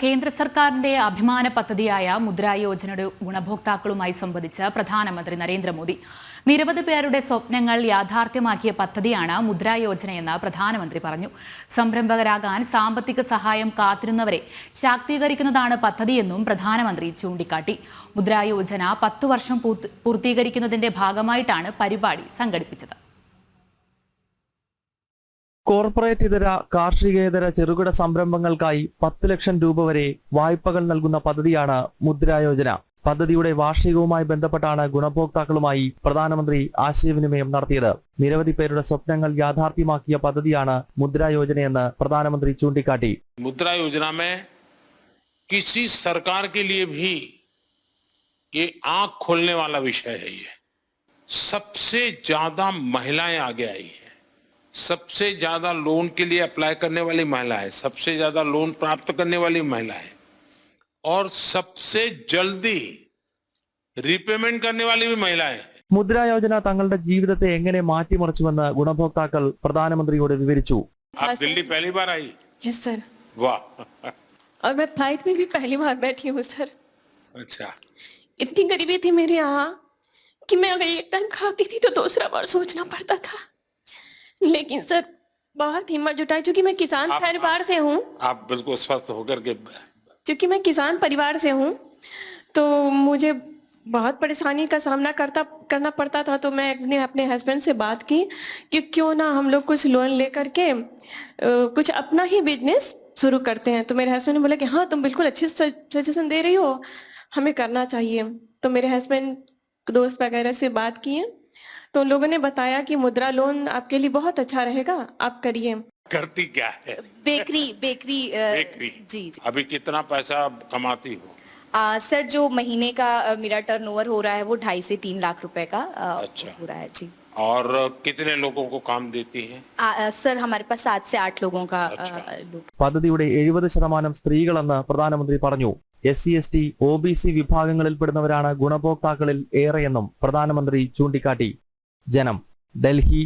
കേന്ദ്ര സർക്കാരിന്റെ അഭിമാന പദ്ധതിയായ മുദ്ര യോജനയുടെ ഗുണഭോക്താക്കളുമായി സംവദിച്ച് പ്രധാനമന്ത്രി നരേന്ദ്രമോദി. നിരവധി പേരുടെ സ്വപ്നങ്ങൾ യാഥാർത്ഥ്യമാക്കിയ പദ്ധതിയാണ് മുദ്ര യോജനയെന്ന് പ്രധാനമന്ത്രി പറഞ്ഞു. സംരംഭകരാകാൻ സാമ്പത്തിക സഹായം കാത്തിരുന്നവരെ ശാക്തീകരിക്കുന്നതാണ് പദ്ധതിയെന്നും പ്രധാനമന്ത്രി ചൂണ്ടിക്കാട്ടി. മുദ്ര യോജന 10 വർഷം പൂർത്തീകരിക്കുന്നതിന്റെ ഭാഗമായിട്ടാണ് പരിപാടി സംഘടിപ്പിച്ചത്. കോർപ്പറേറ്റ് ഇതര കാർഷികേതര ചെറുകിട സംരംഭങ്ങൾക്കായി 10 ലക്ഷം രൂപ വരെ വായ്പകൾ നൽകുന്ന പദ്ധതിയാണ് മുദ്ര യോജന. പദ്ധതിയുടെ വാർഷികവുമായി ബന്ധപ്പെട്ടാണ് ഗുണഭോക്താക്കളുമായി പ്രധാനമന്ത്രി ആശയവിനിമയം നടത്തിയത്. നിരവധി പേരുടെ സ്വപ്നങ്ങൾ യാഥാർത്ഥ്യമാക്കിയ പദ്ധതിയാണ് മുദ്ര യോജനയെന്ന് പ്രധാനമന്ത്രി ചൂണ്ടിക്കാട്ടി. मुद्रा योजना में किसी सरकार के लिए भी ये आंख खोलने वाला विषय है। ये सबसे ज्यादा महिलाएं आगे आई है, सबसे ज्यादा लोन के लिए अप्लाई करने वाली महिला है, सबसे ज्यादा लोन प्राप्त करने वाली महिला है और सबसे जल्दी റീപേയ്മെന്റ് करने वाली भी महिलाएं हैं. മുദ്ര യോജന തങ്ങളുടെ ജീവിതത്തെ എങ്ങനെ മാറ്റിമറിച്ചുവെന്ന് ഗുണഭോക്താക്കൾ പ്രധാനമന്ത്രിയോട് വിവരിച്ചു. आप दिल्ली पहली बार आई? Yes sir. वाह. और मैं फ्लाइट में भी पहली बार बैठी हूँ सर. अच्छा. इतनी गरीबी थी मेरे यहाँ कि मैं अगर एक टाइम खाती थी तो दूसरा बार सोचना पड़ता था. लेकिन सर बहुत हिम्मत जुटाई, क्योंकि मैं किसान परिवार से हूँ. आप बिल्कुल स्वस्थ होकर के, क्योंकि मैं किसान परिवार से हूँ तो मुझे बहुत परेशानी का सामना करना पड़ता था. तो मैं एक दिन अपने हस्बैंड से बात की कि क्यों ना हम लोग कुछ लोन लेकर के कुछ अपना ही बिजनेस शुरू करते हैं. तो मेरे हस्बैंड ने बोला कि हाँ तुम बिल्कुल अच्छे सजेशन दे रही हो, हमें करना चाहिए. तो मेरे हस्बैंड दोस्त वगैरह से बात किए तो उन लोगों ने बताया कि मुद्रा लोन आपके लिए बहुत अच्छा रहेगा, आप करिए. करती क्या है? बेकरी जी. अभी कितना पैसा कमाती हो? सर जो महीने का मेरा टर्नओवर हो रहा है वो 2.5 से 3 लाख रुपए का अच्छा हो रहा है जी. और कितने लोगों को काम देती हैं? सर हमारे पास 7 से 8 लोगों का പദ്ധതിയുടെ 70% സ്ത്രീകളെന്ന് പ്രധാനമന്ത്രി പറഞ്ഞു. SC, ST, OBC വിഭാഗങ്ങളിൽപ്പെടുന്നവരാണ് ഗുണഭോക്താക്കളിൽ ഏറെയെന്നും പ്രധാനമന്ത്രി ചൂണ്ടിക്കാട്ടി. ജനം, ഡൽഹി.